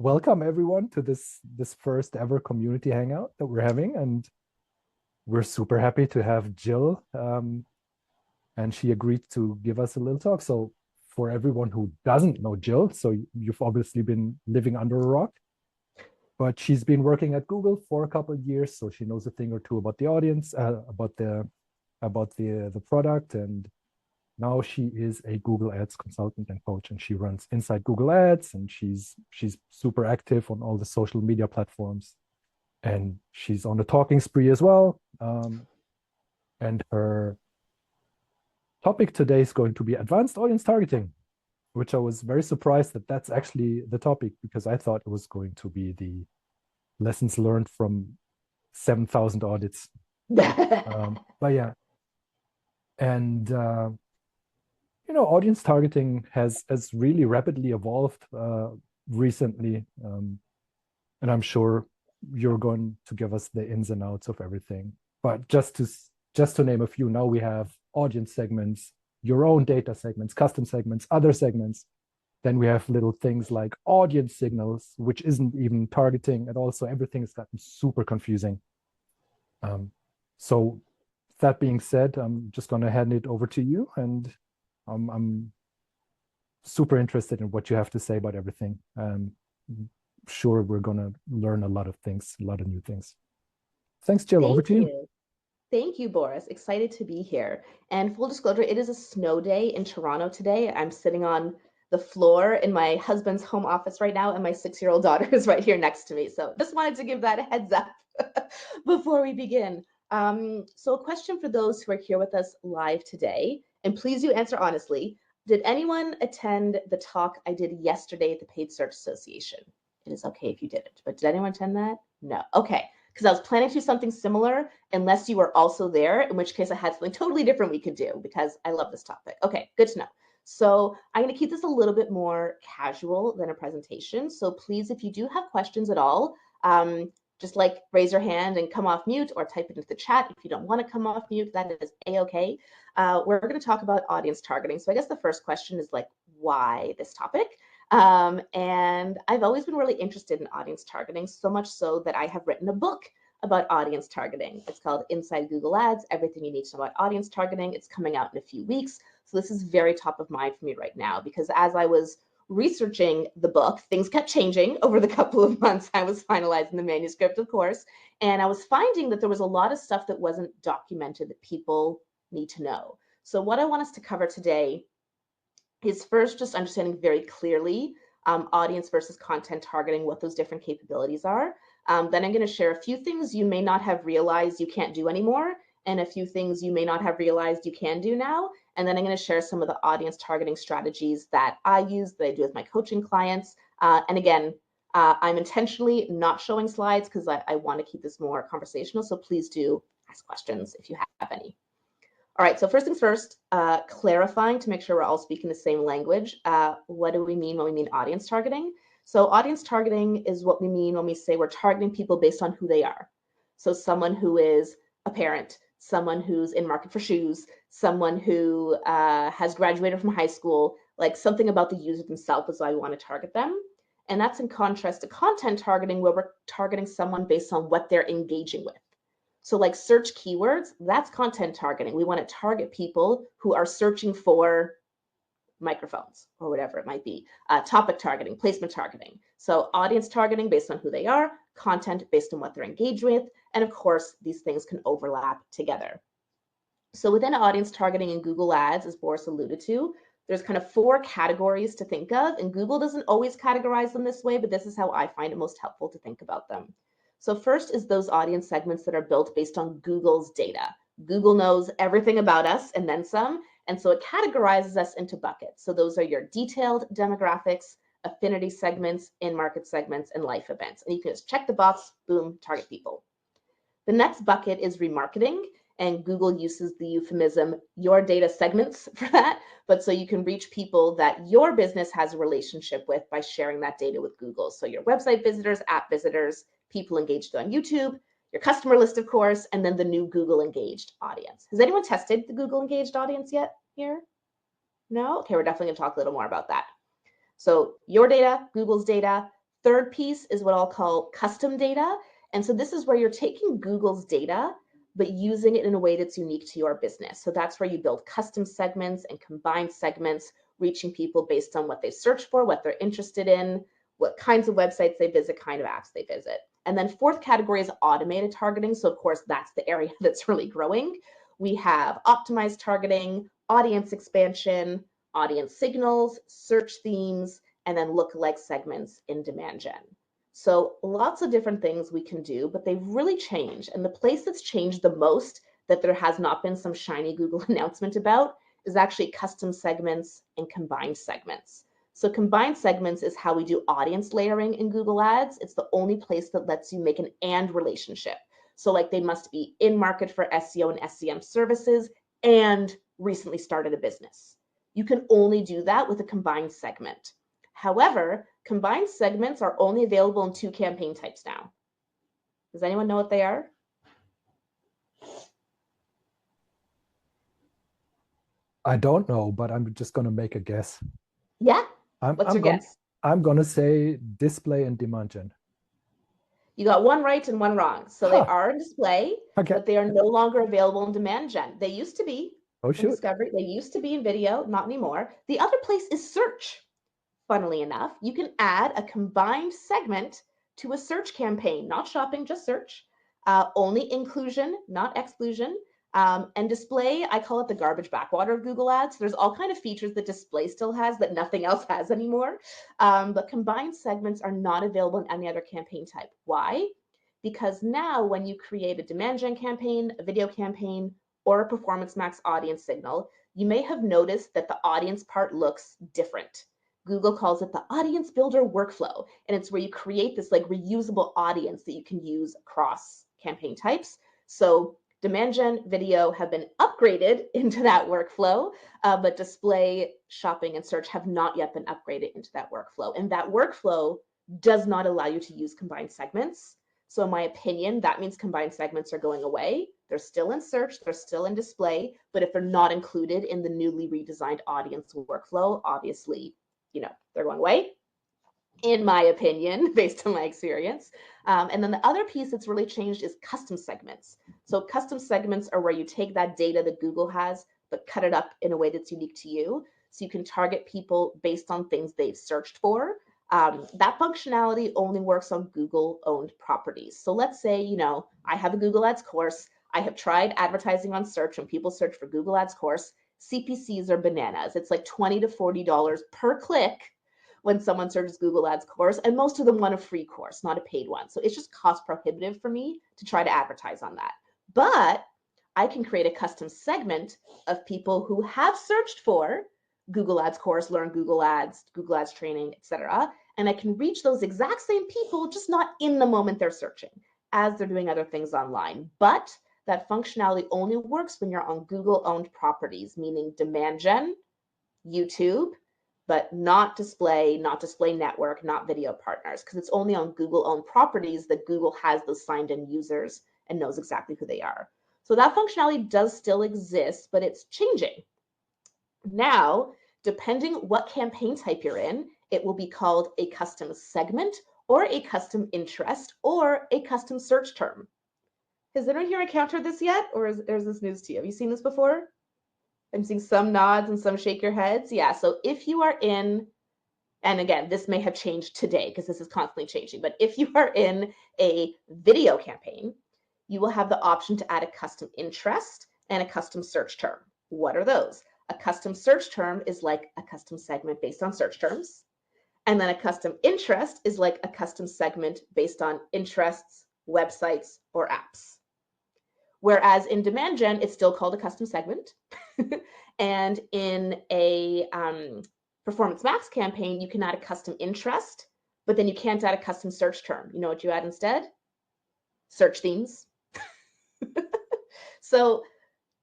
welcome everyone to this first ever community hangout that we're having, and we're super happy to have Jyll, and she agreed to give us a little talk. So for everyone who doesn't know Jyll, so you've obviously been living under a rock, but she's been working at Google for a couple of years, so she knows a thing or two about the audience, about the product, and now she is a Google Ads consultant and coach, and she runs Inside Google Ads, and she's super active on all the social media platforms, and she's on a talking spree as well. And her topic today is going to be advanced audience targeting, which I was very surprised that that's actually the topic, because I thought it was going to be the lessons learned from 7,000 audits. But yeah, and audience targeting has really rapidly evolved recently, and I'm sure you're going to give us the ins and outs of everything. But just to name a few, now we have audience segments, your own data segments, custom segments, other segments. Then we have little things like audience signals, which isn't even targeting at all. So everything has gotten super confusing. So that being said, I'm just going to hand it over to you, and I'm super interested in what you have to say about everything. Sure, we're going to learn a lot of things, a lot of new things. Thanks, Jyll. Over to you. Thank you, Boris. Excited to be here. And full disclosure, it is a snow day in Toronto today. I'm sitting on the floor in my husband's home office right now, and my 6-year-old daughter is right here next to me. So just wanted to give that a heads up before we begin. So a question for those who are here with us live today, and please do answer honestly. Did anyone attend the talk I did yesterday at the Paid Search Association? It is okay if you didn't, but did anyone attend that? No. Okay. Because I was planning to do something similar unless you were also there, in which case I had something totally different we could do, because I love this topic. Okay, good to know. So I'm going to keep this a little bit more casual than a presentation. So please, if you do have questions at all, just like raise your hand and come off mute, or type it into the chat. If you don't want to come off mute, that is a-okay. We're going to talk about audience targeting. So I guess the first question is like, why this topic? And I've always been really interested in audience targeting, so much so that I have written a book about audience targeting. It's called Inside Google Ads, Everything You Need to Know About Audience Targeting. It's coming out in a few weeks. So this is very top of mind for me right now, because as I was researching the book, things kept changing over the couple of months I was finalizing the manuscript, of course. And I was finding that there was a lot of stuff that wasn't documented that people need to know. So what I want us to cover today is first just understanding very clearly audience versus content targeting, what those different capabilities are. Then I'm going to share a few things you may not have realized you can't do anymore, and a few things you may not have realized you can do now. And then I'm going to share some of the audience targeting strategies that I use, that I do with my coaching clients. And again, I'm intentionally not showing slides because I want to keep this more conversational. So please do ask questions if you have any. All right, so first things first, clarifying to make sure we're all speaking the same language. What do we mean when we mean audience targeting? So audience targeting is what we mean when we say we're targeting people based on who they are. So someone who is a parent, someone who's in market for shoes, someone who has graduated from high school, like something about the user themselves is why we want to target them. And that's in contrast to content targeting, where we're targeting someone based on what they're engaging with. So like search keywords, that's content targeting. We want to target people who are searching for microphones or whatever it might be. Topic targeting, placement targeting. So audience targeting based on who they are, content based on what they're engaged with. And of course, these things can overlap together. So within audience targeting in Google Ads, as Boris alluded to, there's kind of 4 categories to think of. And Google doesn't always categorize them this way, but this is how I find it most helpful to think about them. So first is those audience segments that are built based on Google's data. Google knows everything about us and then some, and so it categorizes us into buckets. So those are your detailed demographics, affinity segments, in-market segments, and life events. And you can just check the box, boom, target people. The next bucket is remarketing, and Google uses the euphemism your data segments for that, but so you can reach people that your business has a relationship with by sharing that data with Google. So your website visitors, app visitors, people engaged on YouTube, your customer list, of course, and then the new Google engaged audience. Has anyone tested the Google engaged audience yet here? No? Okay, we're definitely going to talk a little more about that. So your data, Google's data, Third piece is what I'll call custom data. And so this is where you're taking Google's data, but using it in a way that's unique to your business. So that's where you build custom segments and combined segments, reaching people based on what they search for, what they're interested in, what kinds of websites they visit, kind of apps they visit. And then fourth category is automated targeting. So of course, that's the area that's really growing. We have optimized targeting, audience expansion, audience signals, search themes, and then lookalike segments in demand gen. So lots of different things we can do, but they've really changed. And the place that's changed the most that there has not been some shiny Google announcement about is actually custom segments and combined segments. So combined segments is how we do audience layering in Google Ads. It's the only place that lets you make an and relationship. So like they must be in market for SEO and SEM services and recently started a business. You can only do that with a combined segment. However, combined segments are only available in 2 campaign types now. Does anyone know what they are? I don't know, but I'm just going to make a guess. Yeah. I'm, What's I'm your going guess? I'm going to say display and demand gen. You got one right and one wrong. So they Huh. are in display, Okay. but they are no longer available in demand gen. They used to be Oh, in shoot. discovery. They used to be in video, not anymore. The other place is search. Funnily enough, you can add a combined segment to a search campaign, not shopping, just search. Only inclusion, not exclusion. And display, I call it the garbage backwater of Google Ads. There's all kind of features that display still has that nothing else has anymore. But combined segments are not available in any other campaign type. Why? Because now when you create a demand gen campaign, a video campaign, or a performance max audience signal, you may have noticed that the audience part looks different. Google calls it the audience builder workflow. And it's where you create this like reusable audience that you can use across campaign types. So demand gen video have been upgraded into that workflow, but display, shopping, and search have not yet been upgraded into that workflow. And that workflow does not allow you to use combined segments. So in my opinion, that means combined segments are going away. They're still in search, they're still in display, but if they're not included in the newly redesigned audience workflow, obviously, they're going away, in my opinion, based on my experience. And then the other piece that's really changed is custom segments. So custom segments are where you take that data that Google has, but cut it up in a way that's unique to you. So you can target people based on things they've searched for. That functionality only works on Google-owned properties. So let's say, I have a Google Ads course. I have tried advertising on search. When people search for Google Ads course, CPCs are bananas. It's like $20 to $40 per click when someone searches Google Ads course, and most of them want a free course, not a paid one. So it's just cost prohibitive for me to try to advertise on that. But I can create a custom segment of people who have searched for Google Ads course, learn Google Ads training, etc. And I can reach those exact same people, just not in the moment they're searching, as they're doing other things online. But that functionality only works when you're on Google-owned properties, meaning demand gen, YouTube, but not display network, not video partners, because it's only on Google-owned properties that Google has those signed-in users and knows exactly who they are. So that functionality does still exist, but it's changing. Now, depending what campaign type you're in, it will be called a custom segment or a custom interest or a custom search term. Has anyone here encountered this yet, or is this news to you? Have you seen this before? I'm seeing some nods and some shake your heads. Yeah, so if you are in, and again, this may have changed today because this is constantly changing, but if you are in a video campaign, you will have the option to add a custom interest and a custom search term. What are those? A custom search term is like a custom segment based on search terms. And then a custom interest is like a custom segment based on interests, websites, or apps. Whereas in demand gen, it's still called a custom segment. And in a Performance Max campaign, you can add a custom interest, but then you can't add a custom search term. You know what you add instead? Search themes. So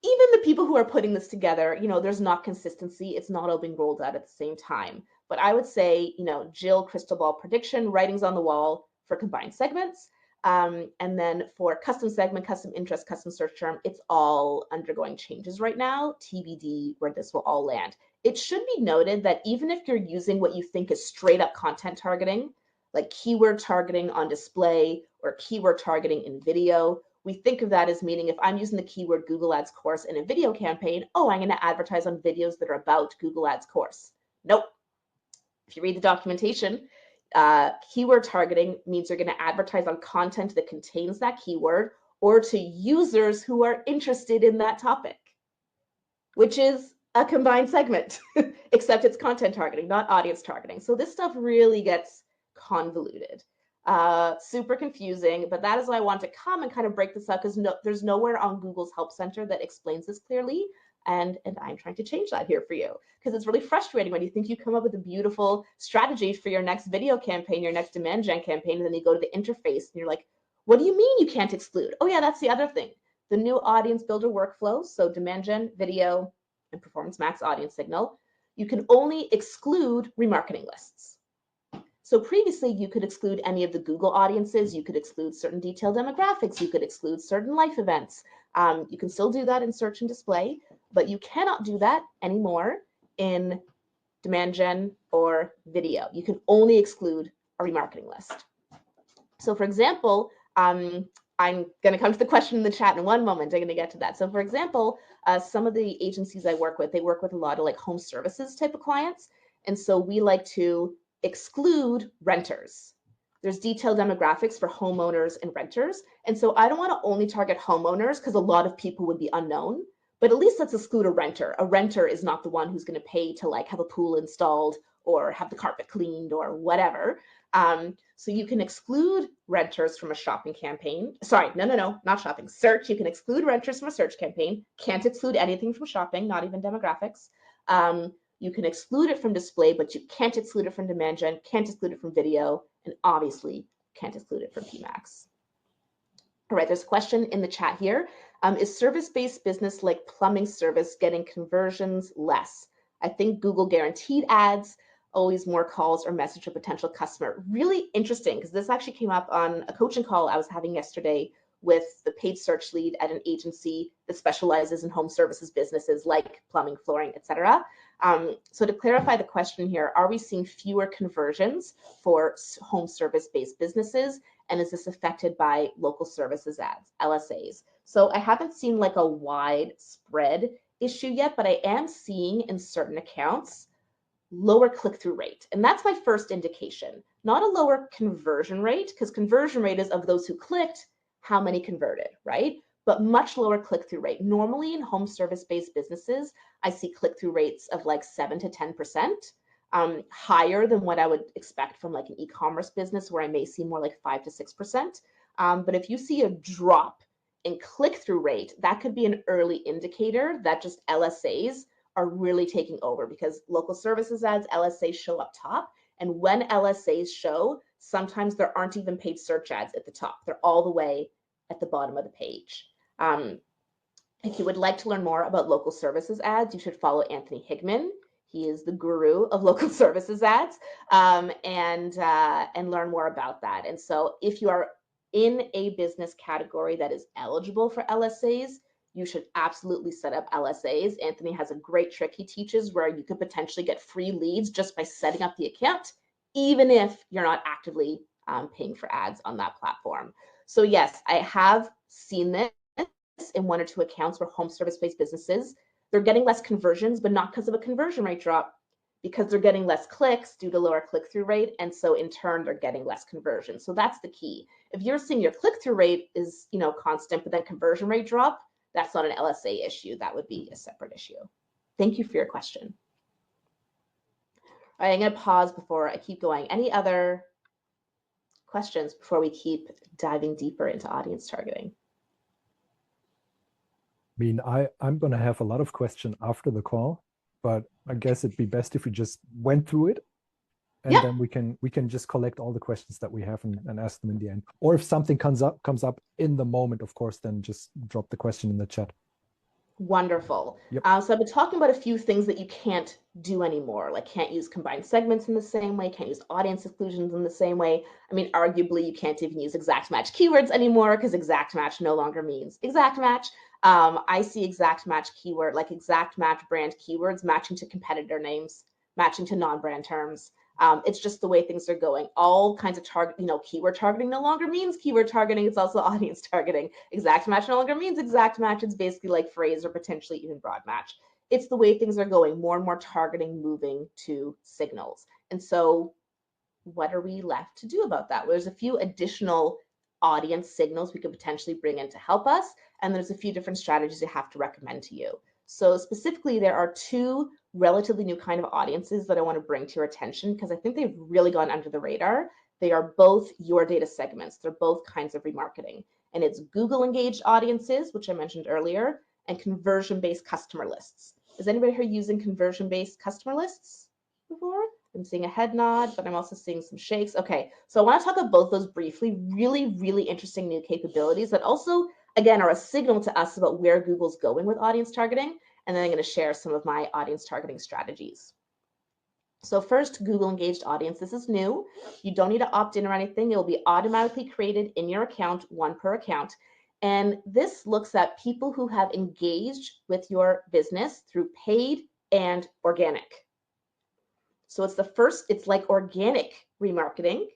even the people who are putting this together, there's not consistency. It's not all being rolled out at the same time. But I would say, Jyll crystal ball prediction, writings on the wall for combined segments. And then for custom segment, custom interest, custom search term, it's all undergoing changes right now. TBD where this will all land. It should be noted that even if you're using what you think is straight up content targeting, like keyword targeting on display or keyword targeting in video. We think of that as meaning if I'm using the keyword Google Ads course in a video campaign, oh, I'm going to advertise on videos that are about Google Ads course. Nope. If you read the documentation, keyword targeting means you're going to advertise on content that contains that keyword or to users who are interested in that topic, which is a combined segment, except it's content targeting, not audience targeting. So this stuff really gets convoluted, super confusing, but that is why I want to come and kind of break this up because there's nowhere on Google's Help Center that explains this clearly. And I'm trying to change that here for you because it's really frustrating when you think you come up with a beautiful strategy for your next video campaign, your next demand gen campaign, and then you go to the interface and you're like, what do you mean you can't exclude? Oh yeah, that's the other thing. The new audience builder workflow, so demand gen, video, and performance max audience signal, you can only exclude remarketing lists. So previously you could exclude any of the Google audiences, you could exclude certain detailed demographics, you could exclude certain life events. You can still do that in search and display, but you cannot do that anymore in demand gen or video. You can only exclude a remarketing list. So for example, I'm going to come to the question in the chat in one moment. I'm going to get to that. So for example, some of the agencies I work with, they work with a lot of like home services type of clients. And so we like to exclude renters. There's detailed demographics for homeowners and renters. And so I don't want to only target homeowners because a lot of people would be unknown, but at least let's exclude a renter. A renter is not the one who's going to pay to like have a pool installed or have the carpet cleaned or whatever. So you can exclude renters from a shopping campaign. Sorry, no, not shopping. Search, you can exclude renters from a search campaign. Can't exclude anything from shopping, not even demographics. You can exclude it from display, but you can't exclude it from demand gen, can't exclude it from video, and obviously can't exclude it from PMAX. All right, there's a question in the chat here. Is service-based business like plumbing service getting conversions less? I think Google guaranteed ads, always more calls or message a potential customer. Really interesting, because this actually came up on a coaching call I was having yesterday with the paid search lead at an agency that specializes in home services businesses like plumbing, flooring, etc. So to clarify the question here, are we seeing fewer conversions for home service-based businesses? And is this affected by local services ads, LSAs? So I haven't seen like a widespread issue yet, but I am seeing in certain accounts lower click-through rate. And that's my first indication, not a lower conversion rate, because conversion rate is of those who clicked, how many converted, right? But much lower click-through rate. Normally in home service-based businesses, I see click-through rates of like 7 to 10%, higher than what I would expect from like an e-commerce business where I may see more like 5 to 6%. But if you see a drop in click-through rate, that could be an early indicator that just LSAs are really taking over, because local services ads, LSAs show up top. And when LSAs show, sometimes there aren't even paid search ads at the top. They're all the way at the bottom of the page. If you would like to learn more about local services ads, you should follow Anthony Higman. He is the guru of local services ads, and learn more about that. And so if you are in a business category that is eligible for LSAs, you should absolutely set up LSAs. Anthony has a great trick he teaches where you could potentially get free leads just by setting up the account, even if you're not actively paying for ads on that platform. So yes, I have seen this in 1 or 2 accounts where home service-based businesses, they're getting less conversions, but not because of a conversion rate drop, because they're getting less clicks due to lower click-through rate. And so in turn, they're getting less conversion. So that's the key. If you're seeing your click-through rate is, constant, but then conversion rate drop, that's not an LSA issue. That would be a separate issue. Thank you for your question. All right, I'm going to pause before I keep going. Any other questions before we keep diving deeper into audience targeting? I mean, I'm going to have a lot of questions after the call, but I guess it'd be best if we just went through it, and then we can just collect all the questions that we have and ask them in the end. Or if something comes up in the moment, of course, then just drop the question in the chat. Wonderful. Yep. So I've been talking about a few things that you can't do anymore, like can't use combined segments in the same way, can't use audience exclusions in the same way. I mean, arguably, you can't even use exact match keywords anymore because exact match no longer means exact match. I see exact match keyword, like exact match brand keywords matching to competitor names, matching to non-brand terms. It's just the way things are going. All kinds of keyword targeting no longer means keyword targeting. It's also audience targeting. Exact match no longer means exact match. It's basically like phrase or potentially even broad match. It's the way things are going. More and more targeting moving to signals. And so what are we left to do about that? Well, there's a few additional audience signals we could potentially bring in to help us. And there's a few different strategies I have to recommend to you. So specifically, there are two relatively new kind of audiences that I want to bring to your attention because I think they've really gone under the radar. They are both your data segments. They're both kinds of remarketing. And it's Google engaged audiences, which I mentioned earlier, and conversion-based customer lists. Is anybody here using conversion-based customer lists before? I'm seeing a head nod, but I'm also seeing some shakes. Okay, so I want to talk about both those briefly. Really, really interesting new capabilities that also, again, are a signal to us about where Google's going with audience targeting. And then I'm going to share some of my audience targeting strategies. So first, Google Engaged Audience. This is new. You don't need to opt in or anything. It will be automatically created in your account, one per account. And this looks at people who have engaged with your business through paid and organic. So it's like organic remarketing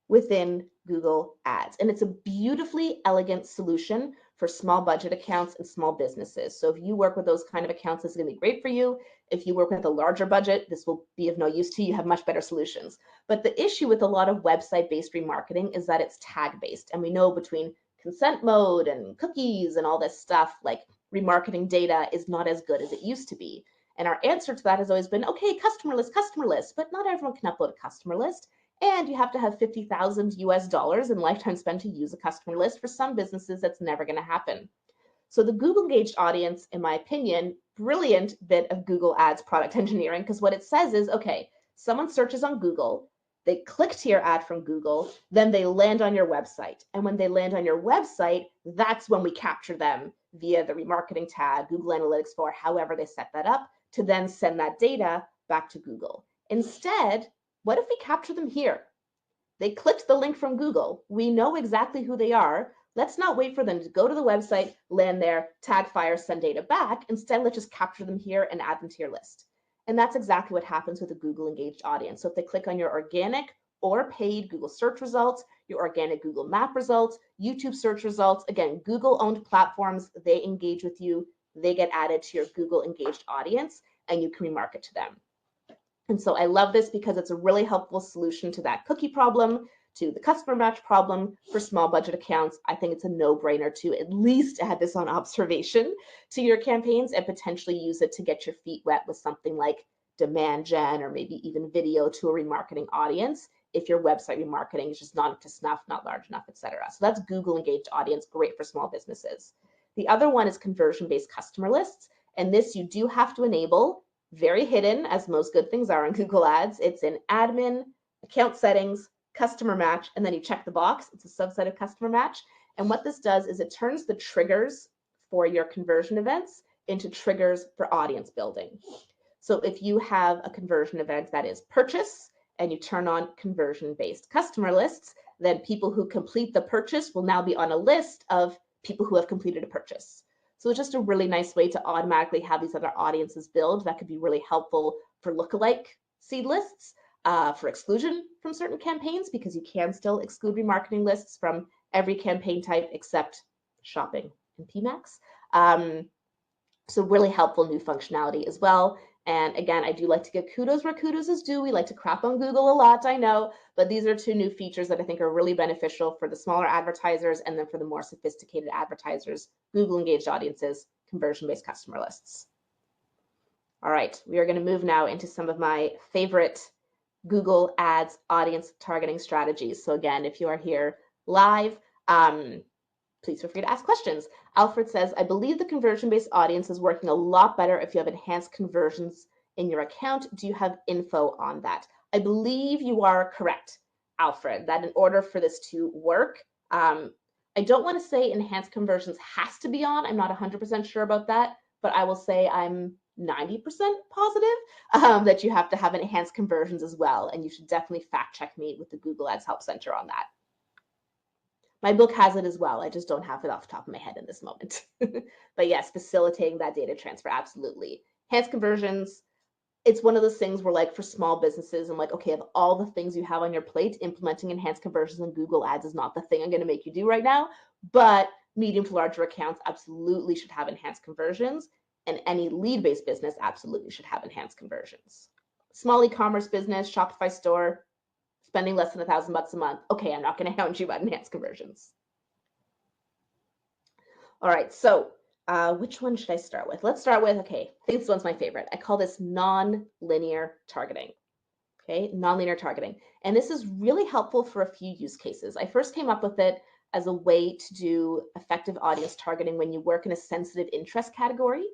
within Google Ads. And it's a beautifully elegant solution for small budget accounts and small businesses. So if you work with those kind of accounts, this is gonna be great for you. If you work with a larger budget, this will be of no use to you. You have much better solutions. But the issue with a lot of website-based remarketing is that it's tag-based. And we know between consent mode and cookies and all this stuff, like remarketing data is not as good as it used to be. And our answer to that has always been, okay, customer list, but not everyone can upload a customer list. And you have to have 50,000 US dollars in lifetime spend to use a customer list. For some businesses, that's never going to happen. So the Google engaged audience, in my opinion, brilliant bit of Google Ads product engineering, because what it says is, okay, someone searches on Google, they click to your ad from Google, then they land on your website. And when they land on your website, that's when we capture them via the remarketing tag, Google Analytics 4, however they set that up, to then send that data back to Google. Instead, what if we capture them here? They clicked the link from Google. We know exactly who they are. Let's not wait for them to go to the website, land there, tag fire, send data back. Instead, let's just capture them here and add them to your list. And that's exactly what happens with a Google engaged audience. So if they click on your organic or paid Google search results, your organic Google map results, YouTube search results, again, Google owned platforms, they engage with you, they get added to your Google engaged audience, and you can remarket to them. And so I love this because it's a really helpful solution to that cookie problem, to the customer match problem for small budget accounts. I think it's a no-brainer to at least add this on observation to your campaigns and potentially use it to get your feet wet with something like demand gen or maybe even video to a remarketing audience if your website remarketing is just not up to snuff, not large enough, etc. So that's Google engaged audience, great for small businesses. The other one is conversion-based customer lists. And this you do have to enable, very hidden, as most good things are in Google Ads. It's in admin, account settings, customer match, and then you check the box. It's a subset of customer match. And what this does is it turns the triggers for your conversion events into triggers for audience building. So if you have a conversion event that is purchase and you turn on conversion-based customer lists, then people who complete the purchase will now be on a list of people who have completed a purchase. So it's just a really nice way to automatically have these other audiences build that could be really helpful for lookalike seed lists, for exclusion from certain campaigns, because you can still exclude remarketing lists from every campaign type except shopping and PMAX. So really helpful new functionality as well. And again, I do like to give kudos where kudos is due. We like to crap on Google a lot, I know, but these are two new features that I think are really beneficial for the smaller advertisers and then for the more sophisticated advertisers, Google engaged audiences, conversion-based customer lists. All right, we are going to move now into some of my favorite Google Ads audience targeting strategies. So again, if you are here live, please feel free to ask questions. Alfred says, I believe the conversion-based audience is working a lot better if you have enhanced conversions in your account. Do you have info on that? I believe you are correct, Alfred, that in order for this to work, I don't want to say enhanced conversions has to be on. I'm not 100% sure about that, but I will say I'm 90% positive that you have to have enhanced conversions as well. And you should definitely fact check me with the Google Ads Help Center on that. My book has it as well. I just don't have it off the top of my head in this moment. But yes, facilitating that data transfer, absolutely. Enhanced conversions, it's one of those things where, like, for small businesses, I'm like, okay, of all the things you have on your plate, implementing enhanced conversions in Google Ads is not the thing I'm going to make you do right now. But medium to larger accounts absolutely should have enhanced conversions, and any lead-based business absolutely should have enhanced conversions. Small e-commerce business, Shopify store, spending less than $1,000 a month. Okay, I'm not going to hound you about enhanced conversions. All right, so which one should I start with? Let's start with, okay, I think this one's my favorite. I call this non-linear targeting. Okay, non-linear targeting. And this is really helpful for a few use cases. I first came up with it as a way to do effective audience targeting when you work in a sensitive interest category.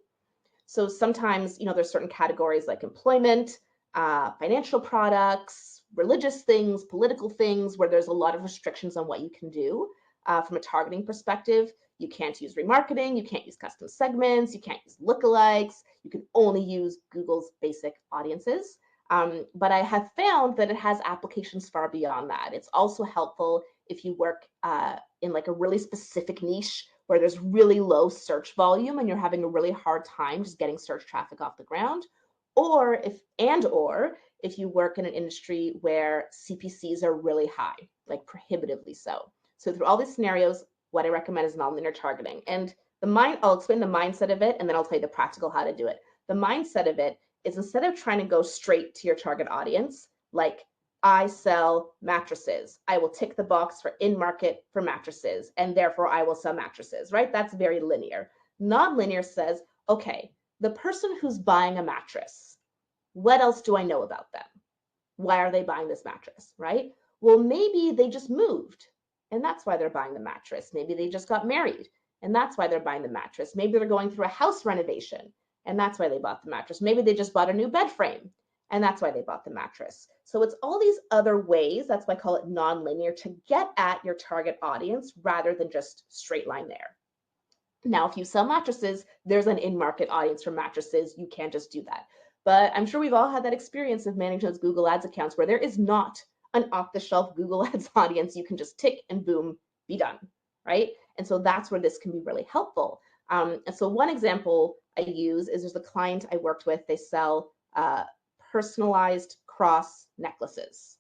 So sometimes, there's certain categories like employment, financial products, religious things, political things, where there's a lot of restrictions on what you can do from a targeting perspective. You can't use remarketing, you can't use custom segments, you can't use lookalikes, you can only use Google's basic audiences. But I have found that it has applications far beyond that. It's also helpful if you work in like a really specific niche where there's really low search volume and you're having a really hard time just getting search traffic off the ground, or if you work in an industry where CPCs are really high, like prohibitively so. So through all these scenarios, what I recommend is nonlinear targeting. And I'll explain the mindset of it, and then I'll tell you the practical how to do it. The mindset of it is, instead of trying to go straight to your target audience, like I sell mattresses, I will tick the box for in market for mattresses, and therefore I will sell mattresses, right? That's very linear. Non-linear says, okay, the person who's buying a mattress, what else do I know about them? Why are they buying this mattress, right? Well, maybe they just moved, and that's why they're buying the mattress. Maybe they just got married, and that's why they're buying the mattress. Maybe they're going through a house renovation, and that's why they bought the mattress. Maybe they just bought a new bed frame, and that's why they bought the mattress. So it's all these other ways, that's why I call it non-linear, to get at your target audience rather than just straight line there. Now, if you sell mattresses, there's an in-market audience for mattresses. You can't just do that. But I'm sure we've all had that experience of managing those Google Ads accounts where there is not an off-the-shelf Google Ads audience you can just tick and boom, be done, right? And so that's where this can be really helpful. And so one example I use is, there's a client I worked with. They sell personalized cross necklaces.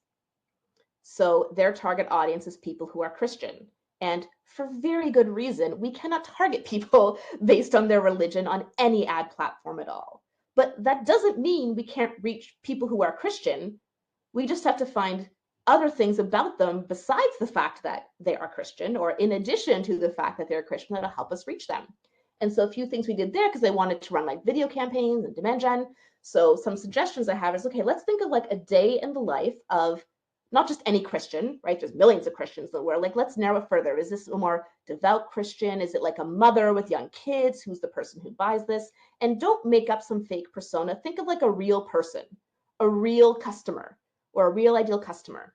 So their target audience is people who are Christian. And for very good reason, we cannot target people based on their religion on any ad platform at all. But that doesn't mean we can't reach people who are Christian. We just have to find other things about them besides the fact that they are Christian, or in addition to the fact that they're Christian, that'll help us reach them. And so a few things we did there, because they wanted to run like video campaigns and demand gen. So some suggestions I have is, okay, let's think of like a day in the life of not just any Christian, right? There's millions of Christians in the world. Like, let's narrow it further. Is this a more devout Christian? Is it like a mother with young kids? Who's the person who buys this? And don't make up some fake persona. Think of like a real person, a real customer, or a real ideal customer.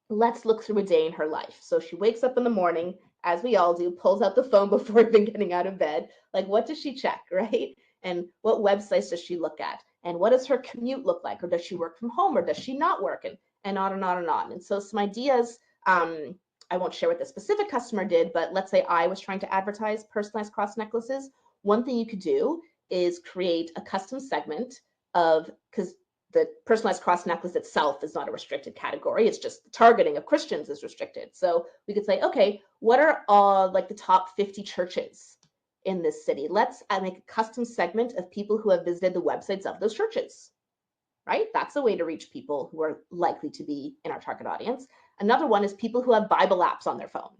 Let's look through a day in her life. So she wakes up in the morning, as we all do, pulls out the phone before even getting out of bed. Like, what does she check, right? And what websites does she look at? And what does her commute look like? Or does she work from home, or does she not work? And on and on and on. And so some ideas, I won't share what the specific customer did, but let's say I was trying to advertise personalized cross necklaces. One thing you could do is create a custom segment of, because the personalized cross necklace itself is not a restricted category. It's just the targeting of Christians is restricted. So we could say, okay, what are all like the top 50 churches in this city? Let's make a custom segment of people who have visited the websites of those churches, right? That's a way to reach people who are likely to be in our target audience. Another one is people who have Bible apps on their phone.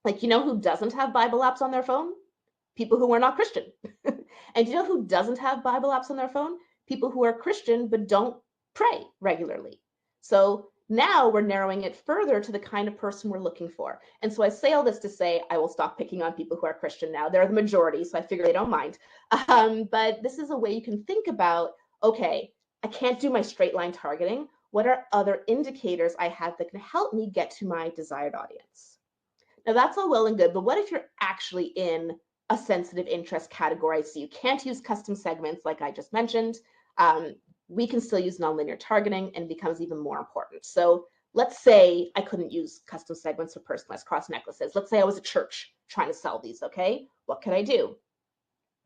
Like, who doesn't have Bible apps on their phone? People who are not Christian. And who doesn't have Bible apps on their phone? People who are Christian but don't pray regularly. So now we're narrowing it further to the kind of person we're looking for. And so I say all this to say I will stop picking on people who are Christian now. They're the majority, so I figure they don't mind. But this is a way you can think about, okay, I can't do my straight line targeting. What are other indicators I have that can help me get to my desired audience? Now that's all well and good, but what if you're actually in a sensitive interest category? So you can't use custom segments like I just mentioned. We can still use nonlinear targeting, and it becomes even more important. So let's say I couldn't use custom segments for personalized cross necklaces. Let's say I was a church trying to sell these, okay? What could I do?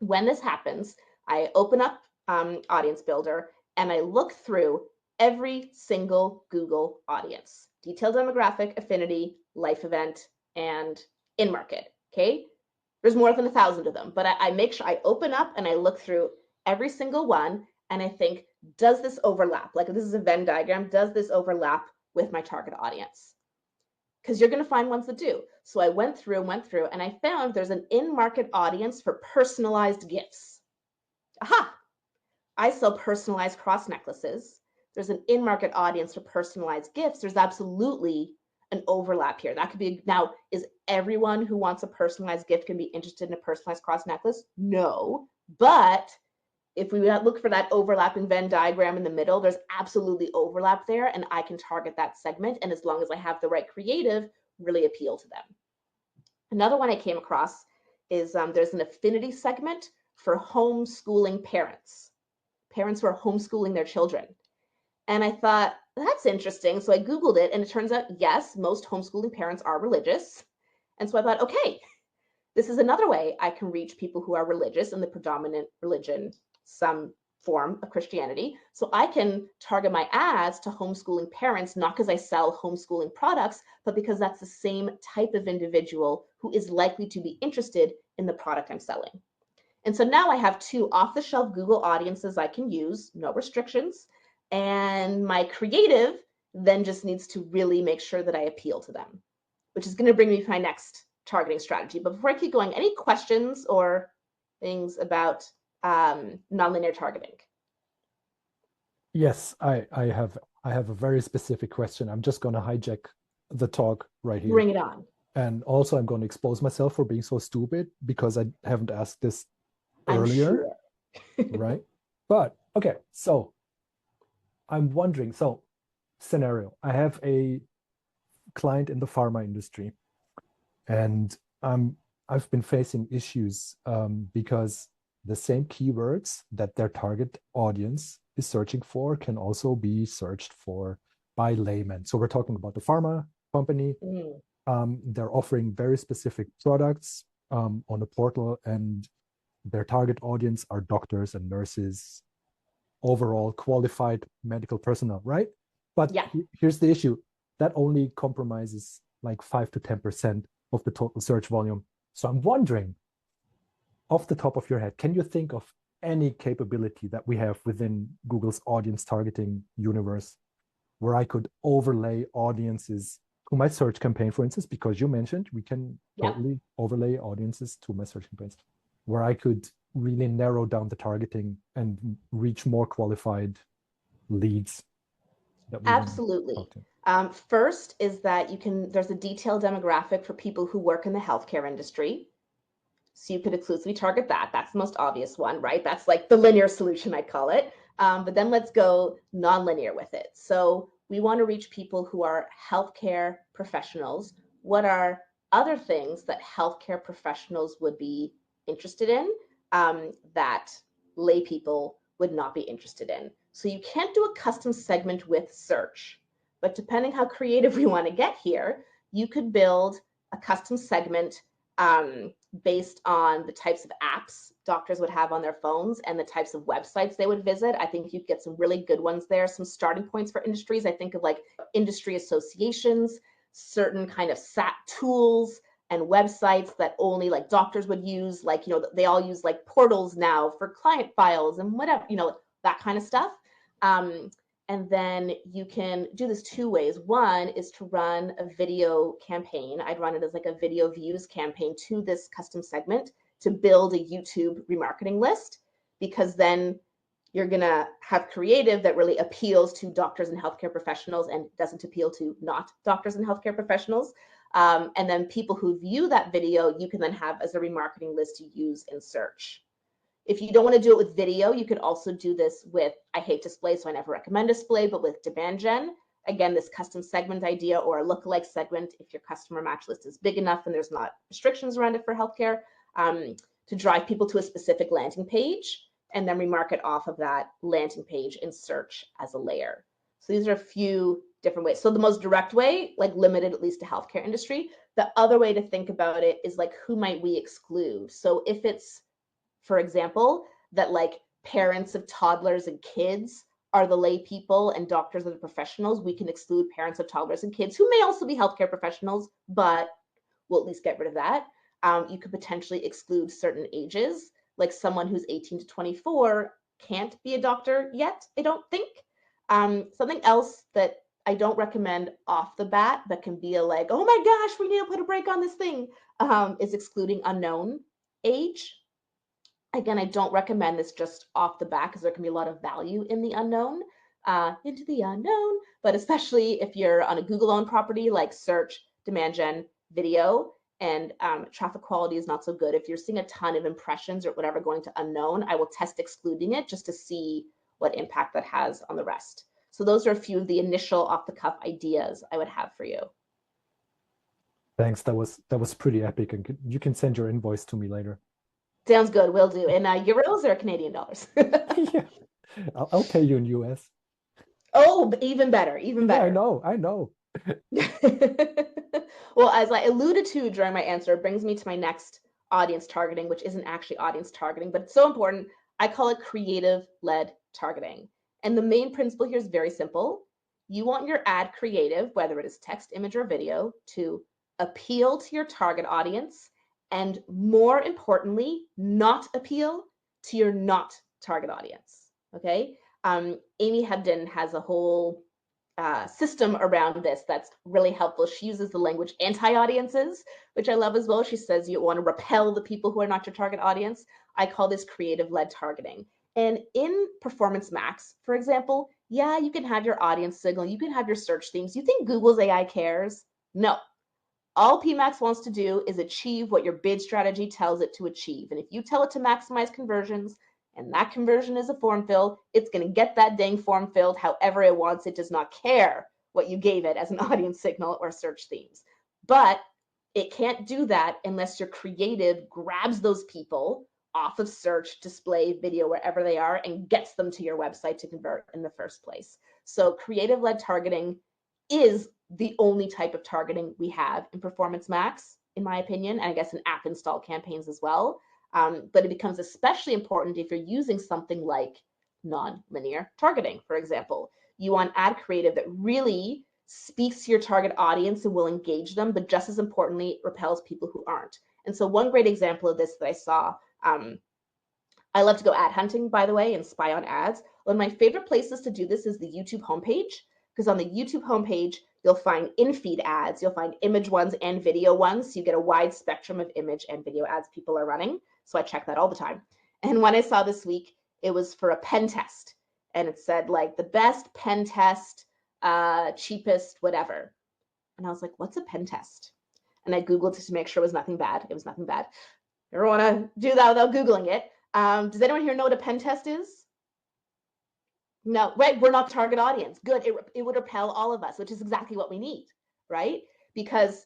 When this happens, I open up audience builder, and I look through every single Google audience, detailed demographic, affinity, life event, and in market. Okay. There's more than 1,000 of them, but I make sure I open up and I look through every single one and I think, does this overlap? Like if this is a Venn diagram, does this overlap with my target audience? Because you're going to find ones that do. So I went through, and I found there's an in-market audience for personalized gifts. Aha! I sell personalized cross necklaces. There's an in-market audience for personalized gifts. There's absolutely an overlap here. That could be, now, is everyone who wants a personalized gift can be interested in a personalized cross necklace? No. But if we look for that overlapping Venn diagram in the middle, there's absolutely overlap there, and I can target that segment. And as long as I have the right creative, really appeal to them. Another one I came across is there's an affinity segment for homeschooling parents who are homeschooling their children. And I thought, that's interesting. So I Googled it, and it turns out, yes, most homeschooling parents are religious. And so I thought, okay, this is another way I can reach people who are religious in the predominant religion, some form of Christianity. So I can target my ads to homeschooling parents, not because I sell homeschooling products, but because that's the same type of individual who is likely to be interested in the product I'm selling. And so now I have 2 off-the-shelf Google audiences I can use, no restrictions. And my creative then just needs to really make sure that I appeal to them, which is going to bring me to my next targeting strategy. But before I keep going, any questions or things about nonlinear targeting? Yes, I have a very specific question. I'm just going to hijack the talk right here. Bring it on. And also I'm going to expose myself for being so stupid because I haven't asked this earlier. Sure. Right? But okay, so I'm wondering, so scenario, I have a client in the pharma industry and I've been facing issues because the same keywords that their target audience is searching for can also be searched for by laymen. So we're talking about the pharma company. They're offering very specific products on the portal, and their target audience are doctors and nurses, overall qualified medical personnel, right? But yeah, here's the issue. That only compromises like 5 to 10% of the total search volume. So I'm wondering, off the top of your head, can you think of any capability that we have within Google's audience targeting universe where I could overlay audiences to my search campaign, for instance, because you mentioned we can totally overlay audiences to my search campaigns, where I could really narrow down the targeting and reach more qualified leads that we absolutely. First is that there's a detailed demographic for people who work in the healthcare industry. So you could exclusively target that. That's the most obvious one, right? That's like the linear solution, I call it. But then let's go nonlinear with it. So we want to reach people who are healthcare professionals. What are other things that healthcare professionals would be interested in that lay people would not be interested in? So you can't do a custom segment with search, but depending how creative we want to get here, you could build a custom segment based on the types of apps doctors would have on their phones and the types of websites they would visit. I think you'd get some really good ones there. Some starting points for industries. I think of like industry associations, certain kind of SAT tools and websites that only like doctors would use. Like, they all use like portals now for client files and whatever, that kind of stuff. And then you can do this 2 ways. One is to run a video campaign. I'd run it as like a video views campaign to this custom segment to build a YouTube remarketing list, because then you're going to have creative that really appeals to doctors and healthcare professionals and doesn't appeal to not doctors and healthcare professionals. And then people who view that video, you can then have as a remarketing list to use in search. If you don't want to do it with video, you could also do this with, I hate display, so I never recommend display, but with demand gen. Again, this custom segment idea or a lookalike segment, if your customer match list is big enough and there's not restrictions around it for healthcare, to drive people to a specific landing page and then remarket off of that landing page in search as a layer. So these are a few different ways. So the most direct way, like limited at least to healthcare industry. The other way to think about it is like, who might we exclude? So if it's, for example, that like parents of toddlers and kids are the lay people and doctors are the professionals, we can exclude parents of toddlers and kids who may also be healthcare professionals, but we'll at least get rid of that. You could potentially exclude certain ages, like someone who's 18 to 24 can't be a doctor yet, I don't think. Something else that I don't recommend off the bat that can be a like, oh my gosh, we need to put a break on this thing, is excluding unknown age. Again, I don't recommend this just off the bat because there can be a lot of value in the unknown, into the unknown, but especially if you're on a Google-owned property like search, demand gen, video, and traffic quality is not so good. If you're seeing a ton of impressions or whatever going to unknown, I will test excluding it just to see what impact that has on the rest. So those are a few of the initial off-the-cuff ideas I would have for you. Thanks. That was pretty epic, and you can send your invoice to me later. Sounds good, will do. In euros or Canadian dollars? Yeah, I'll pay you in US. Oh, even better, even Yeah, I better. know, I know. Well, as I alluded to during my answer, it brings me to my next audience targeting, which isn't actually audience targeting, but it's so important. I call it creative-led targeting. And the main principle here is very simple. You want your ad creative, whether it is text, image, or video, to appeal to your target audience, and more importantly, not appeal to your not target audience. Okay? Amy Hebden has a whole system around this that's really helpful. She uses the language anti-audiences, which I love as well. She says you want to repel the people who are not your target audience. I call this creative-led targeting. And in Performance Max, for example, yeah, you can have your audience signal, you can have your search themes. You think Google's AI cares? No. All PMax wants to do is achieve what your bid strategy tells it to achieve. And if you tell it to maximize conversions, and that conversion is a form fill, it's going to get that dang form filled however it wants. It does not care what you gave it as an audience signal or search themes. But it can't do that unless your creative grabs those people off of search, display, video, wherever they are, and gets them to your website to convert in the first place. So creative-led targeting is the only type of targeting we have in Performance Max, in my opinion, and I guess in app install campaigns as well. But it becomes especially important if you're using something like non-linear targeting, for example. You want ad creative that really speaks to your target audience and will engage them, but just as importantly, repels people who aren't. And so one great example of this that I saw, I love to go ad hunting, by the way, and spy on ads. One of my favorite places to do this is the YouTube homepage, because on the YouTube homepage, you'll find in-feed ads, you'll find image ones and video ones, so you get a wide spectrum of image and video ads people are running. So I check that all the time. And one I saw this week, it was for a pen test. And it said like the best pen test, cheapest, whatever. And I was like, what's a pen test? And I Googled it to make sure it was nothing bad. It was nothing bad. You ever want to do that without Googling it? Does anyone here know what a pen test is? No, right? We're not the target audience. Good. It would repel all of us, which is exactly what we need, right? Because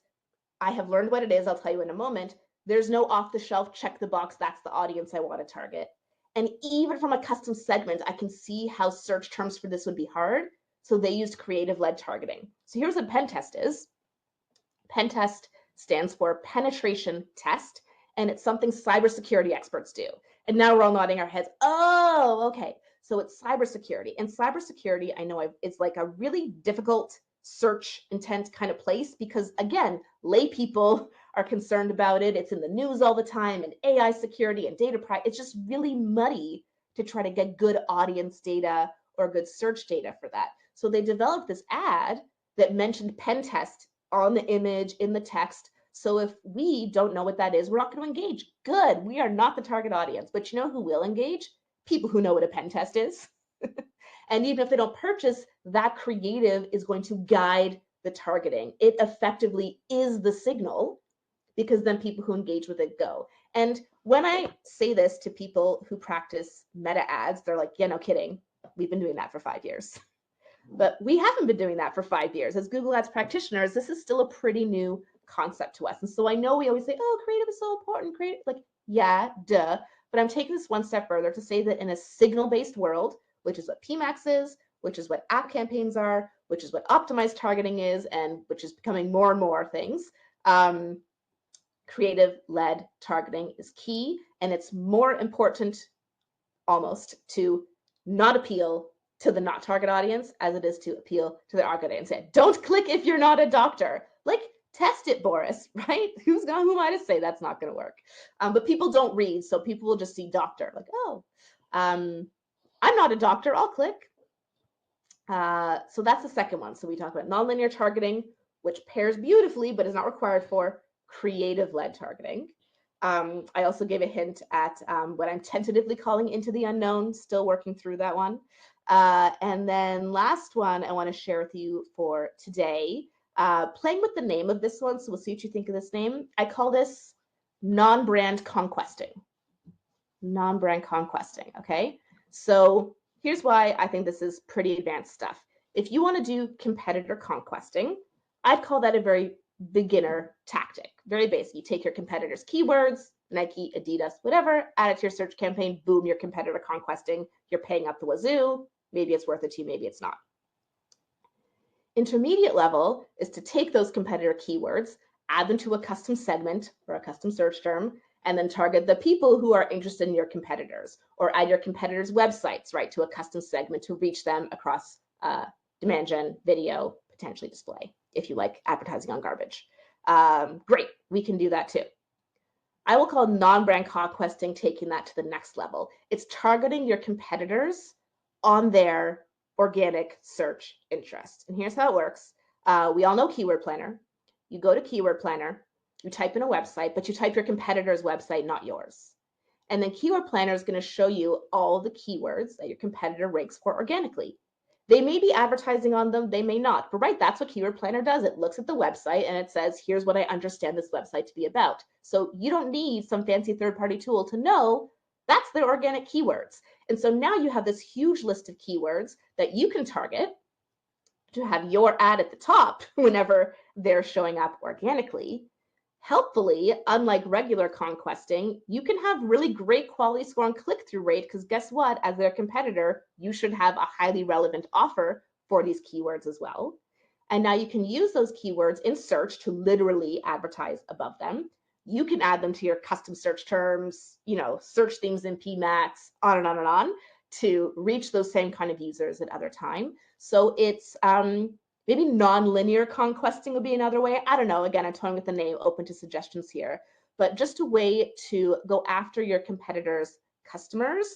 I have learned what it is. I'll tell you in a moment. There's no off the shelf, check the box, that's the audience I want to target. And even from a custom segment, I can see how search terms for this would be hard. So they used creative-led targeting. So here's what pen test is. Pen test stands for penetration test, and it's something cybersecurity experts do. And now we're all nodding our heads. Oh, okay. So it's cybersecurity. And cybersecurity, I know it's like a really difficult search intent kind of place because, again, lay people are concerned about it. It's in the news all the time, and AI security and data privacy. It's just really muddy to try to get good audience data or good search data for that. So they developed this ad that mentioned pen test on the image, in the text. So if we don't know what that is, we're not going to engage. Good. We are not the target audience. But you know who will engage? People who know what a pen test is. And even if they don't purchase, that creative is going to guide the targeting. It effectively is the signal because then people who engage with it go. And when I say this to people who practice meta ads, they're like, yeah, no kidding. We've been doing that for 5 years. But we haven't been doing that for 5 years. As Google Ads practitioners, this is still a pretty new concept to us. And so I know we always say, oh, creative is so important. Creative, like, yeah, duh. But I'm taking this one step further to say that in a signal-based world, which is what PMax is, which is what app campaigns are, which is what optimized targeting is, and which is becoming more and more things, creative-led targeting is key. And it's more important almost to not appeal to the not target audience as it is to appeal to the target audience. Don't click if you're not a doctor. Like, test it, Boris, right? Who am I to say that's not going to work? But people don't read, so people will just see doctor, like, oh, I'm not a doctor, I'll click. So that's the second one. So we talk about nonlinear targeting, which pairs beautifully, but is not required for creative-led targeting. I also gave a hint at what I'm tentatively calling into the unknown, still working through that one. And then last one I want to share with you for today, playing with the name of this one, so we'll see what you think of this name. I call this non-brand conquesting. Non-brand conquesting, okay? So here's why I think this is pretty advanced stuff. If you want to do competitor conquesting, I'd call that a very beginner tactic, very basic. You take your competitors' keywords, Nike, Adidas, whatever, add it to your search campaign, boom, you're competitor conquesting, you're paying up the wazoo, maybe it's worth it to you, maybe it's not. Intermediate level is to take those competitor keywords, add them to a custom segment or a custom search term, and then target the people who are interested in your competitors, or add your competitors' websites, right, to a custom segment to reach them across demand gen, video, potentially display, if you like advertising on garbage. Great, we can do that too. I will call non-brand conquesting taking that to the next level. It's targeting your competitors on their organic search interest. And here's how it works. We all know Keyword Planner. You go to Keyword Planner, you type in a website, but you type your competitor's website, not yours. And then Keyword Planner is going to show you all the keywords that your competitor ranks for organically. They may be advertising on them, they may not, but right, that's what Keyword Planner does. It looks at the website and it says, here's what I understand this website to be about. So you don't need some fancy third-party tool to know that's their organic keywords. And so now you have this huge list of keywords that you can target to have your ad at the top whenever they're showing up organically. Helpfully, unlike regular conquesting, you can have really great quality score on click-through rate because guess what? As their competitor, you should have a highly relevant offer for these keywords as well. And now you can use those keywords in search to literally advertise above them. You can add them to your custom search terms, search themes in PMAX, on and on and on, to reach those same kind of users at other time. So it's maybe non-linear conquesting would be another way. I don't know. Again, I'm toying with the name, open to suggestions here. But just a way to go after your competitors' customers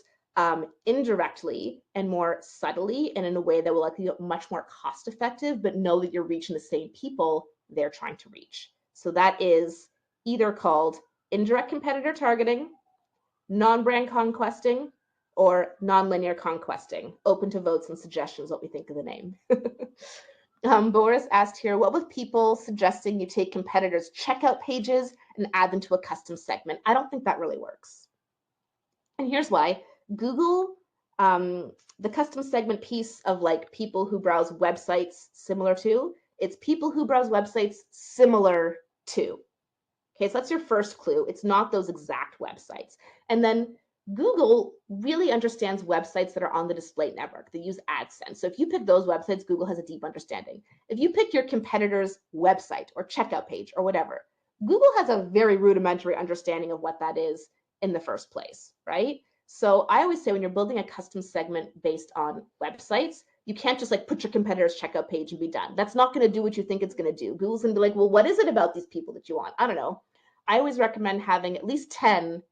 indirectly and more subtly and in a way that will likely be much more cost effective, but know that you're reaching the same people they're trying to reach. So that is either called indirect competitor targeting, non-brand conquesting, or non-linear conquesting. Open to votes and suggestions what we think of the name. Boris asked here, what with people suggesting you take competitors' checkout pages and add them to a custom segment? I don't think that really works. And here's why. Google, the custom segment piece of like people who browse websites similar to, it's people who browse websites similar to. Okay, so that's your first clue. It's not those exact websites. And then Google really understands websites that are on the display network. They use AdSense. So if you pick those websites, Google has a deep understanding. If you pick your competitor's website or checkout page or whatever, Google has a very rudimentary understanding of what that is in the first place, right? So I always say when you're building a custom segment based on websites, you can't just like put your competitor's checkout page and be done. That's not going to do what you think it's going to do. Google's going to be like, well, what is it about these people that you want? I don't know. I always recommend having at least 10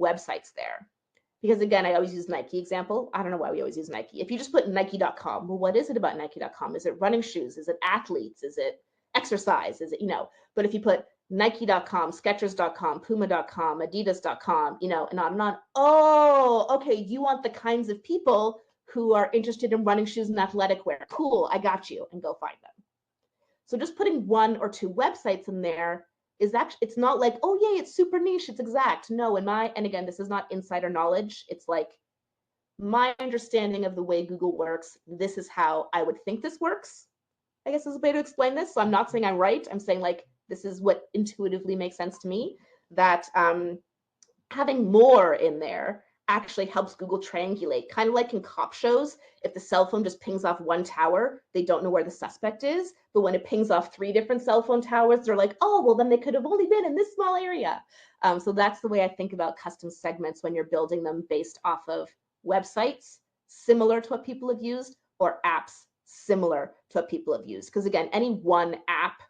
websites there. Because again, I always use Nike example. I don't know why we always use Nike. If you just put Nike.com, well, what is it about Nike.com? Is it running shoes? Is it athletes? Is it exercise? Is it, but if you put Nike.com, Skechers.com, Puma.com, Adidas.com, and on and on. Oh, okay. You want the kinds of people who are interested in running shoes and athletic wear. Cool. I got you, and go find them. So just putting one or two websites in there is actually, it's not like, oh yay, it's super niche, it's exact. No, and again, this is not insider knowledge. It's like my understanding of the way Google works. This is how I would think this works, I guess is a way to explain this. So I'm not saying I'm right. I'm saying like, this is what intuitively makes sense to me, that having more in there actually helps Google triangulate, kind of like in cop shows. If the cell phone just pings off one tower, they don't know where the suspect is. But when it pings off 3 different cell phone towers, they're like, oh, well, then they could have only been in this small area. So that's the way I think about custom segments when you're building them based off of websites similar to what people have used or apps similar to what people have used. Because again, any one app,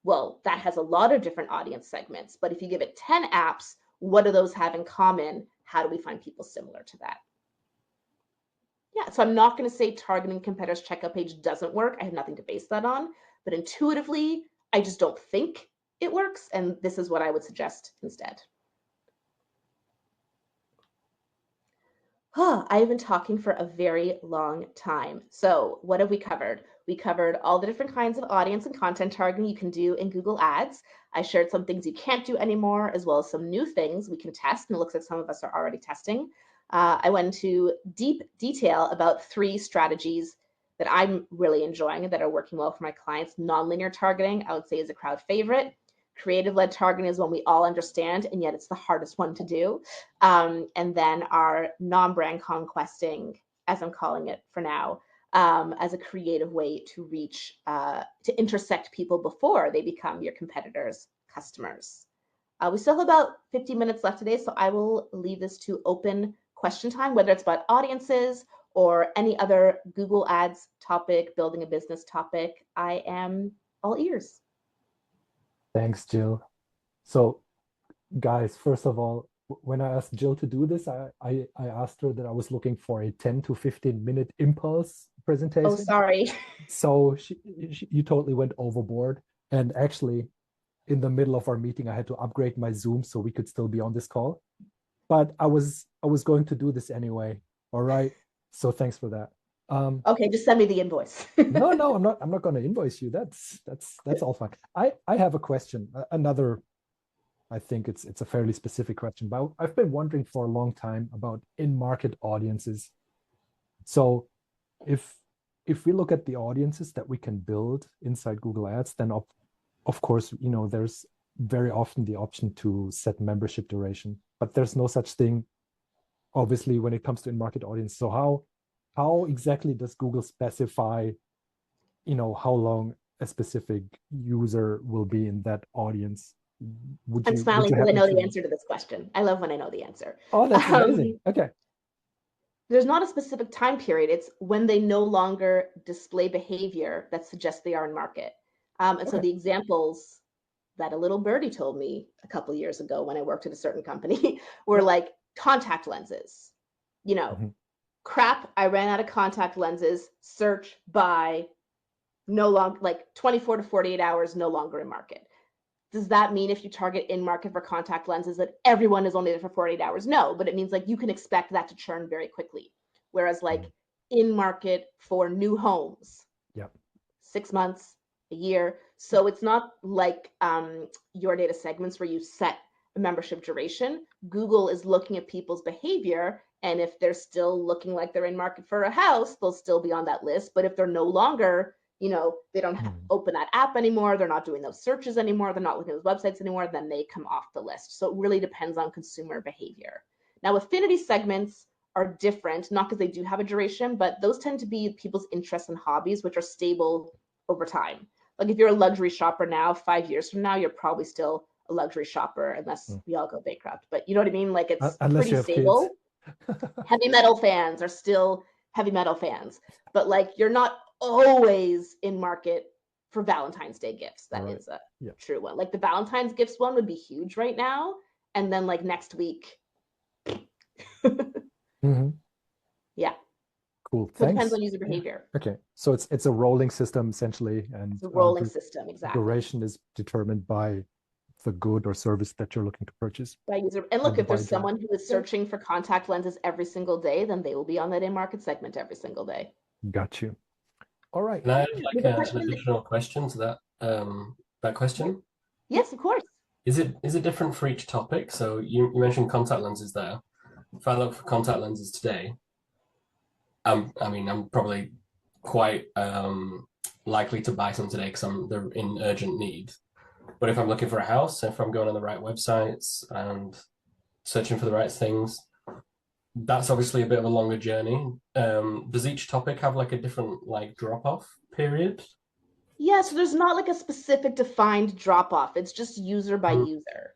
well, that has a lot of different audience segments. But if you give it 10 apps, what do those have in common? How do we find people similar to that? Yeah, so I'm not going to say targeting competitors' checkout page doesn't work. I have nothing to base that on. But intuitively, I just don't think it works. And this is what I would suggest instead. I've been talking for a very long time. So what have we covered? We covered all the different kinds of audience and content targeting you can do in Google Ads. I shared some things you can't do anymore, as well as some new things we can test, and it looks like some of us are already testing. I went into deep detail about 3 strategies that I'm really enjoying and that are working well for my clients. Nonlinear targeting, I would say, is a crowd favorite. Creative-led targeting is one we all understand, and yet it's the hardest one to do. And then our non-brand conquesting, as I'm calling it for now, as a creative way to reach, to intersect people before they become your competitors' customers. We still have about 50 minutes left today, so I will leave this to open question time, whether it's about audiences or any other Google Ads topic, building a business topic. I am all ears. Thanks, Jyll. So, guys, first of all, when I asked Jyll to do this, I asked her that I was looking for a 10 to 15-minute impulse presentation. Oh, sorry. So you totally went overboard. And actually, in the middle of our meeting, I had to upgrade my Zoom so we could still be on this call. But I was going to do this anyway. All right. So thanks for that. Okay, just send me the invoice. No, I'm not going to invoice you. That's all fine. I have a question. Another, I think it's a fairly specific question, but I've been wondering for a long time about in-market audiences. So if we look at the audiences that we can build inside Google Ads, then of course, there's very often the option to set membership duration, but there's no such thing, obviously, when it comes to in-market audience. So how exactly does Google specify, how long a specific user will be in that audience? I'm smiling because I know the answer to this question. I love when I know the answer. Oh, that's amazing. Okay. There's not a specific time period. It's when they no longer display behavior that suggests they are in market. And so the examples that a little birdie told me a couple of years ago when I worked at a certain company were like contact lenses. Crap, I ran out of contact lenses, search, buy, no longer, like 24 to 48 hours, no longer in market. Does that mean if you target in market for contact lenses that everyone is only there for 48 hours? No, but it means like you can expect that to churn very quickly. Whereas like in market for new homes, 6 months, a year. So it's not like your data segments where you set a membership duration. Google is looking at people's behavior, and if they're still looking like they're in market for a house, they'll still be on that list. But if they're no longer, they don't open that app anymore, they're not doing those searches anymore, they're not looking at those websites anymore, then they come off the list. So it really depends on consumer behavior. Now, affinity segments are different, not because they do have a duration, but those tend to be people's interests and hobbies, which are stable over time. Like if you're a luxury shopper now, 5 years from now, you're probably still a luxury shopper unless we all go bankrupt. But you know what I mean? Like it's pretty stable. Heavy metal fans are still heavy metal fans, but like you're not always in market for Valentine's Day gifts. That is a true one. Like the Valentine's gifts one would be huge right now. And then like next week. Yeah. Cool. So it depends on user behavior. Okay. So it's a rolling system essentially. And it's a rolling system, exactly. Duration is determined by the good or service that you're looking to purchase. By user. And look, if there's someone who is searching for contact lenses every single day, then they will be on that in-market segment every single day. Got you. All right. Can I add like an additional question to that question? Yes, of course. Is it different for each topic? So you mentioned contact lenses there. If I look for contact lenses today, I'm probably quite likely to buy some today because they're in urgent need. But if I'm looking for a house, if I'm going on the right websites and searching for the right things, that's obviously a bit of a longer journey. Does each topic have like a different like drop-off period? Yeah, so there's not like a specific defined drop-off. It's just user by user.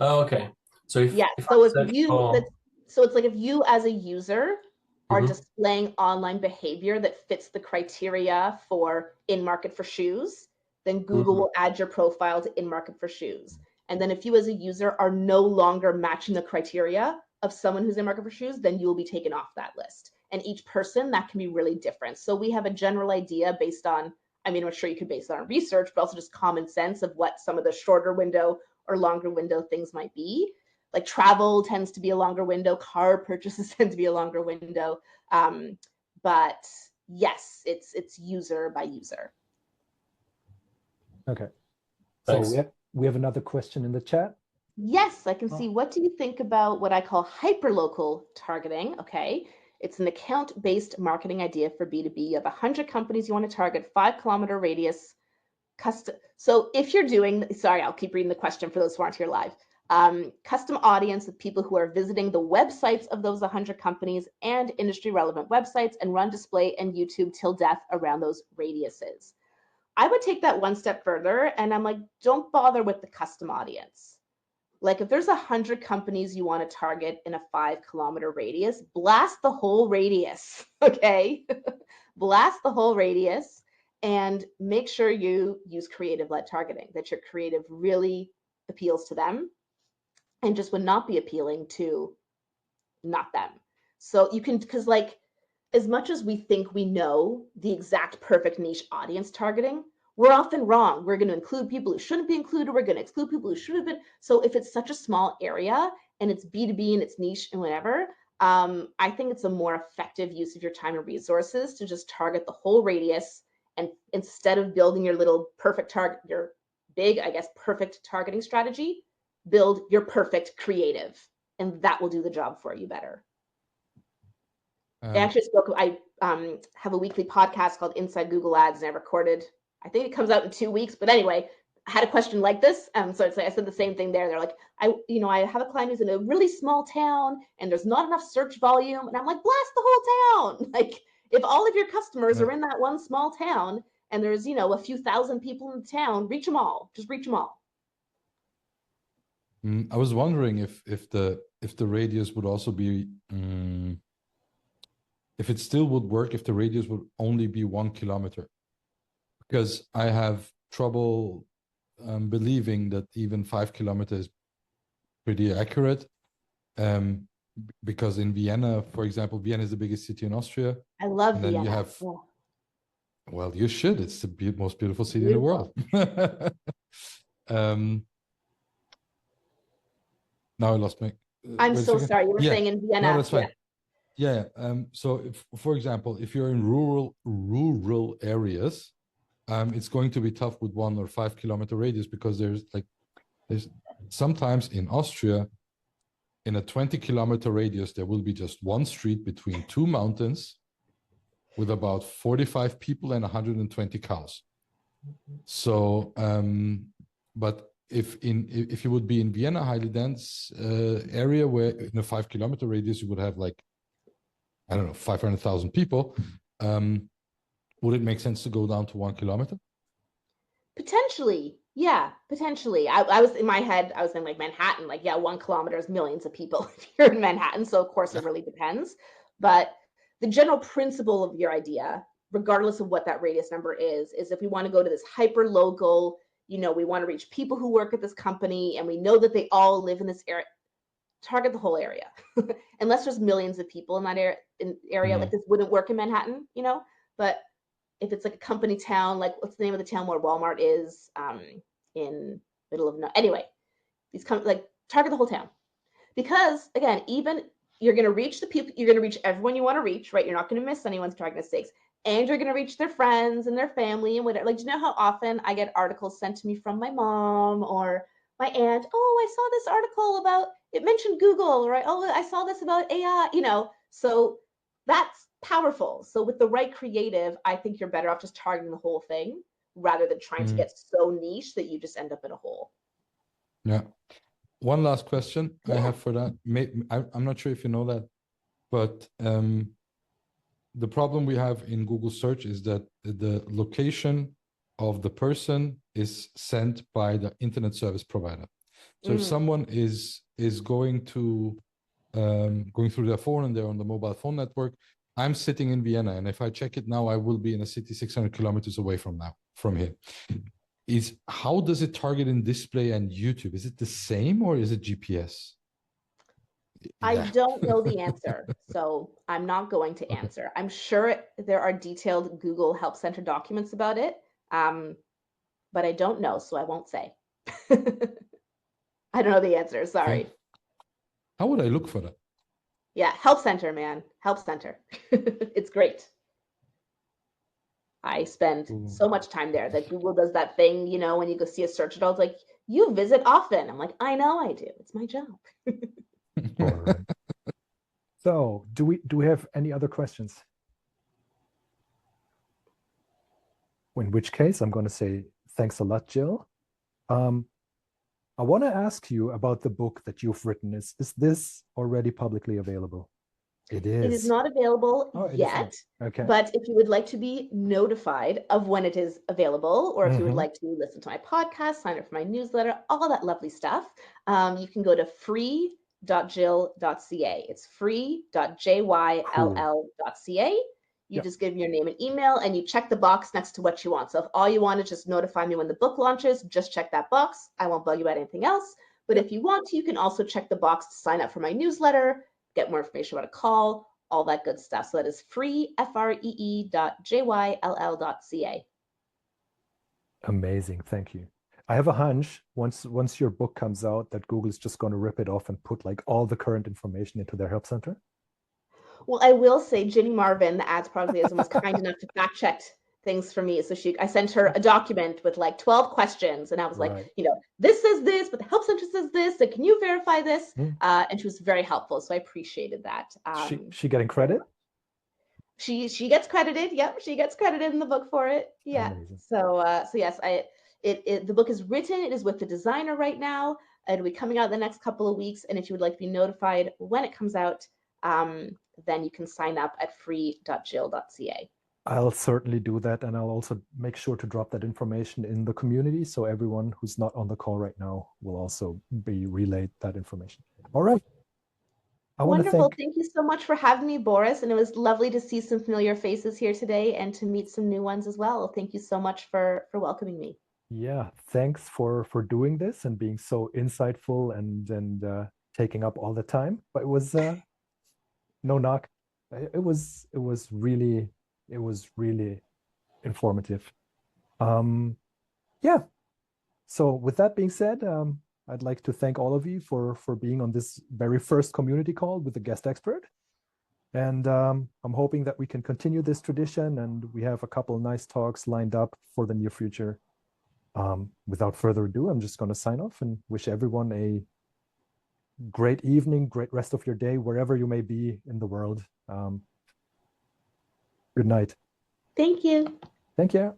Oh, okay. So so it's like if you as a user are displaying online behavior that fits the criteria for in market for shoes, then Google will add your profile to in market for shoes. And then if you as a user are no longer matching the criteria of someone who's in market for shoes, then you will be taken off that list. And each person, that can be really different. So we have a general idea based on, I mean, I'm sure you could base it on research, but also just common sense of what some of the shorter window or longer window things might be. Like travel tends to be a longer window, car purchases tend to be a longer window. But yes, it's user by user. Okay. Thanks. So we have another question in the chat. Yes, I can see. What do you think about what I call hyperlocal targeting? Okay. It's an account-based marketing idea for B2B. You have 100 companies you want to target, 5-kilometer radius. So if you're doing, sorry, I'll keep reading the question for those who aren't here live. Custom audience with people who are visiting the websites of those 100 companies and industry relevant websites, and run display and YouTube till death around those radiuses. I would take that one step further, and I'm like, don't bother with the custom audience. Like if there's 100 companies you want to target in a 5-kilometer radius, blast the whole radius, okay? Blast the whole radius and make sure you use creative-led targeting, that your creative really appeals to them and just would not be appealing to not them. So you can, because like, as much as we think we know the exact perfect niche audience targeting, we're often wrong. We're going to include people who shouldn't be included. We're going to exclude people who should have been. So if it's such a small area and it's B2B and it's niche and whatever, I think it's a more effective use of your time and resources to just target the whole radius. And instead of building your little perfect target, your big, I guess, perfect targeting strategy, build your perfect creative. And that will do the job for you better. I actually I have a weekly podcast called Inside Google Ads, and I recorded, I think it comes out in 2 weeks, but anyway, I had a question like this. So it's like, I said the same thing there. They're like, I have a client who's in a really small town and there's not enough search volume. And I'm like, blast the whole town. Like if all of your customers are in that one small town and there's, a few thousand people in the town, reach them all, just reach them all. I was wondering if the radius would also be, if it still would work if the radius would only be 1 kilometer, because I have trouble believing that even 5 kilometers is pretty accurate. Because in Vienna, for example, Vienna is the biggest city in Austria. I love and then Vienna. You have, well, you should. It's the most beautiful city in the world. Now I lost my. I'm so sorry. You were saying in Vienna. No, that's fine. Yeah. So, for example, if you're in rural areas, it's going to be tough with 1 or 5 kilometer radius, because there's sometimes in Austria, in a 20 kilometer radius, there will be just one street between 2 mountains with about 45 people and 120 cows. So, but if you would be in Vienna, highly dense area where in a 5 kilometer radius, you would have like, I don't know, 500,000 people, would it make sense to go down to 1 kilometer? Potentially. Yeah, potentially. I was in my head, I was in like Manhattan, like, yeah, 1 kilometer is millions of people if you're in Manhattan. So of course it really depends. But the general principle of your idea, regardless of what that radius number is if we want to go to this hyper local, we want to reach people who work at this company and we know that they all live in this area, target the whole area. Unless there's millions of people in that area, like this wouldn't work in Manhattan, but if it's like a company town, like what's the name of the town where Walmart is, in middle of anyway, these like target the whole town, because again, even you're going to reach the people, you're going to reach everyone you want to reach, right? You're not going to miss anyone's target mistakes, and you're going to reach their friends and their family and whatever. Like, do you know how often I get articles sent to me from my mom or my aunt? Oh, I saw this article about, it mentioned Google, right? Oh, I saw this about AI, so that's powerful. So with the right creative, I think you're better off just targeting the whole thing rather than trying to get so niche that you just end up in a hole. Yeah. One last question I have for that. I'm not sure if you know that, but the problem we have in Google search is that the location of the person is sent by the internet service provider. So if someone is going through their phone and they're on the mobile phone network, I'm sitting in Vienna, and if I check it now, I will be in a city 600 kilometers away from here. How does it target in display and YouTube? Is it the same or is it GPS? I Yeah. don't know the answer, so I'm not going to Okay. answer. I'm sure there are detailed Google Help Center documents about it, but I don't know, so I won't say. I don't know the answer. Sorry. Okay. How would I look for that? Yeah, Help Center, man. Help Center. It's great. I spend so much time there that Google does that thing, you know, when you go see a search result, like, you visit often. I'm like, I know I do. It's my job. All right. So do we have any other questions? In which case, I'm going to say thanks a lot, Jyll. I want to ask you about the book that you've written. Is this already publicly available? It is. It is not available yet, okay. but if you would like to be notified of when it is available, or if you would like to listen to my podcast, sign up for my newsletter, all that lovely stuff, you can go to free.jyll.ca. It's free.jyll.ca. You just give your name and email, and you check the box next to what you want. So if all you want is just notify me when the book launches, just check that box. I won't bug you about anything else. But if you want to, you can also check the box to sign up for my newsletter, get more information about a call, all that good stuff. So that is free, free.jyll.ca. Amazing. Thank you. I have a hunch once your book comes out that Google is just going to rip it off and put like all the current information into their help center. Well, I will say Ginny Marvin, the ads product liaison, was kind enough to fact check things for me. So I sent her a document with like 12 questions, and I was like, you know, this says this, but the help center says this. So can you verify this? And she was very helpful. So I appreciated that. She getting credit? She gets credited. Yep, she gets credited in the book for it. Yeah. Amazing. So yes, the book is written. It is with the designer right now. It'll be coming out in the next couple of weeks. And if you would like to be notified when it comes out, then you can sign up at free.jyll.ca. I'll certainly do that, and I'll also make sure to drop that information in the community so everyone who's not on the call right now will also be relayed that information. All right. Wonderful. Thank you so much for having me, Boris. And it was lovely to see some familiar faces here today and to meet some new ones as well. Thank you so much for welcoming me. Yeah, thanks for doing this and being so insightful and taking up all the time. But it was no knock. It was really informative. Yeah. So with that being said, I'd like to thank all of you for being on this very first community call with the guest expert. And I'm hoping that we can continue this tradition, and we have a couple of nice talks lined up for the near future. Without further ado, I'm just going to sign off and wish everyone a great evening, great rest of your day, wherever you may be in the world. Good night. Thank you. Thank you.